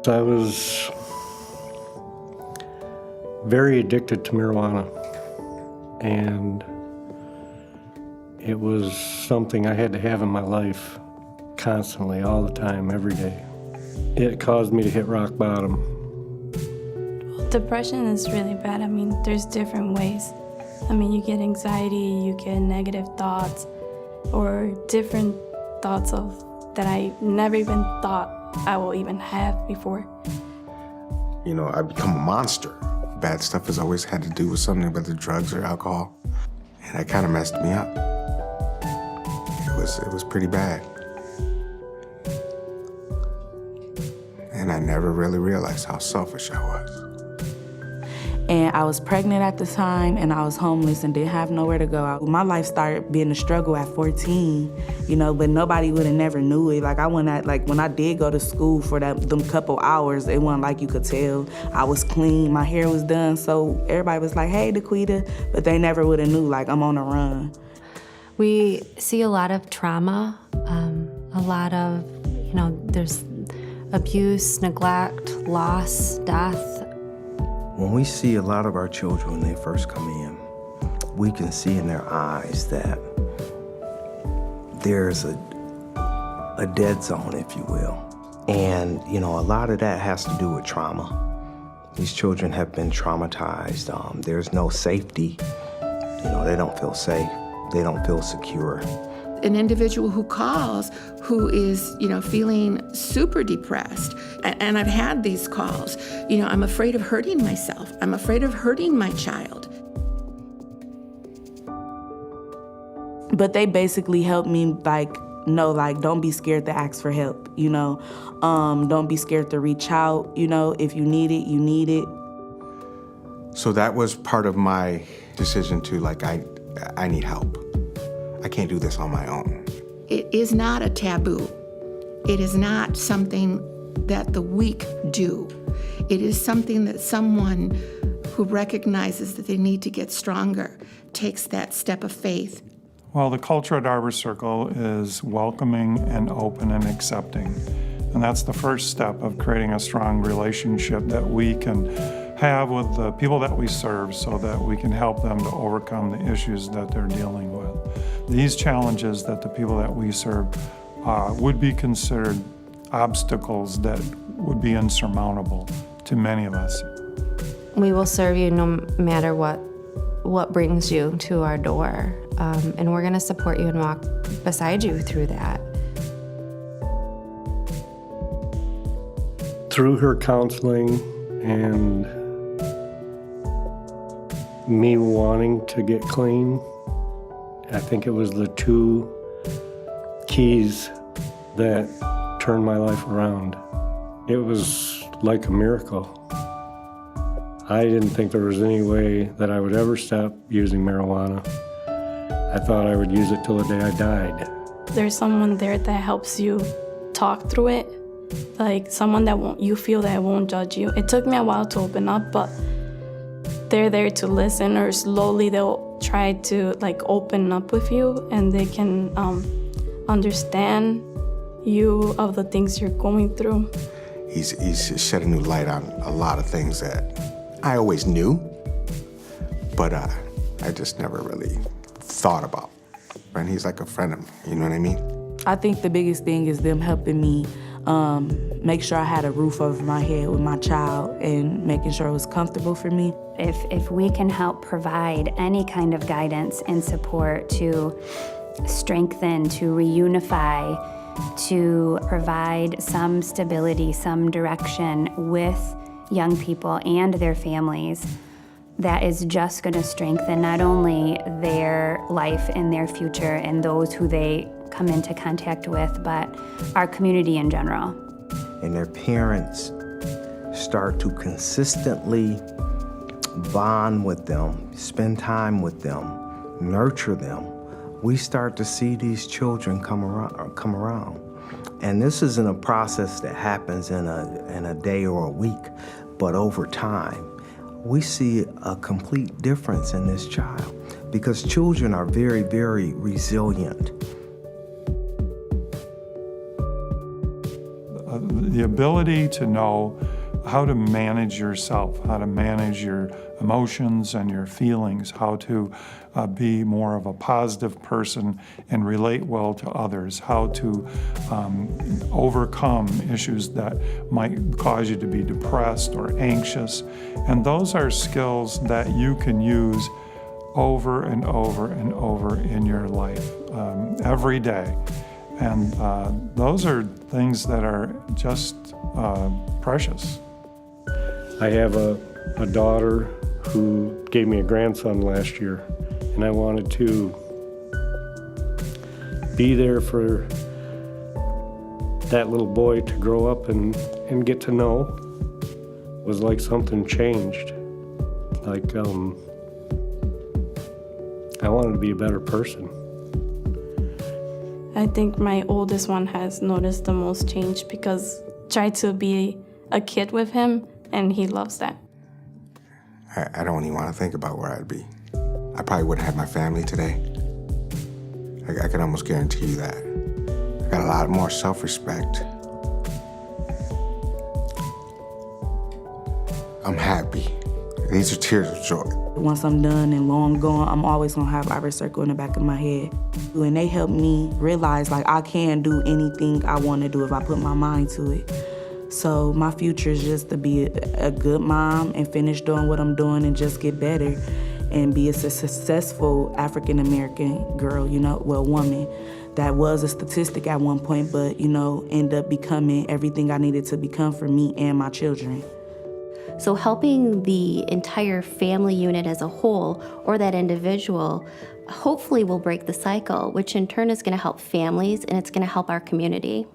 I was very addicted to marijuana, and it was something I had to have in my life constantly, all the time, every day. It caused me to hit rock bottom. Depression is really bad. I mean, there's different ways. I mean, you get anxiety, you get negative thoughts, or different thoughts that I never even thought I will even have before. You know, I become a monster. Bad stuff has always had to do with something, whether drugs or alcohol. And that kind of messed me up. It was pretty bad. And I never really realized how selfish I was. And I was pregnant at the time, and I was homeless and didn't have nowhere to go. My life started being a struggle at 14, you know, but nobody would have never knew it. When I did go to school for them couple hours, it wasn't like you could tell. I was clean, my hair was done, so everybody was like, hey, Daquita, but they never would have knew, like, I'm on the run. We see a lot of trauma, a lot of, there's abuse, neglect, loss, death. When we see a lot of our children when they first come in, we can see in their eyes that there's a dead zone, if you will. And, a lot of that has to do with trauma. These children have been traumatized. There's no safety. They don't feel safe. They don't feel secure. An individual who calls who is, feeling super depressed. And I've had these calls. I'm afraid of hurting myself. I'm afraid of hurting my child. But they basically helped me, don't be scared to ask for help, Don't be scared to reach out, if you need it, you need it. So that was part of my decision to, I need help. I can't do this on my own. It is not a taboo. It is not something that the weak do. It is something that someone who recognizes that they need to get stronger takes that step of faith. Well, the culture at Arbor Circle is welcoming and open and accepting. And that's the first step of creating a strong relationship that we can have with the people that we serve so that we can help them to overcome the issues that they're dealing with. These challenges that the people that we serve would be considered obstacles that would be insurmountable to many of us. We will serve you no matter what brings you to our door. And we're gonna support you and walk beside you through that. Through her counseling and me wanting to get clean, I think it was the two keys that turned my life around. It was like a miracle. I didn't think there was any way that I would ever stop using marijuana. I thought I would use it till the day I died. There's someone there that helps you talk through it, like someone that you feel that won't judge you. It took me a while to open up, but they're there to listen, or slowly they'll try to open up with you, and they can understand you of the things you're going through. He's shed a new light on a lot of things that I always knew, but I just never really thought about. And he's like a friend of mine, you know what I mean? I think the biggest thing is them helping me make sure I had a roof over my head with my child and making sure it was comfortable for me. If we can help provide any kind of guidance and support to strengthen, to reunify, to provide some stability, some direction with young people and their families, that is just going to strengthen not only their life and their future and those who they come into contact with, but our community in general. And their parents start to consistently bond with them, spend time with them, nurture them. We start to see these children come around. And this isn't a process that happens in a day or a week, but over time, we see a complete difference in this child because children are very, very resilient. the ability to know how to manage yourself, how to manage your emotions and your feelings, how to be more of a positive person and relate well to others, how to overcome issues that might cause you to be depressed or anxious. And those are skills that you can use over and over and over in your life, every day. And those are things that are just precious. I have a daughter who gave me a grandson last year, and I wanted to be there for that little boy to grow up and get to know. It was like something changed. Like, I wanted to be a better person. I think my oldest one has noticed the most change because I tried to be a kid with him, and he loves that. I don't even want to think about where I'd be. I probably wouldn't have my family today. I can almost guarantee you that. I got a lot more self-respect. I'm happy. These are tears of joy. Once I'm done and long gone, I'm always gonna have Arbor Circle in the back of my head. And they help me realize like I can do anything I wanna do if I put my mind to it. So my future is just to be a good mom and finish doing what I'm doing and just get better and be a successful African-American girl, woman that was a statistic at one point, but, end up becoming everything I needed to become for me and my children. So helping the entire family unit as a whole or that individual hopefully will break the cycle, which in turn is going to help families and it's going to help our community.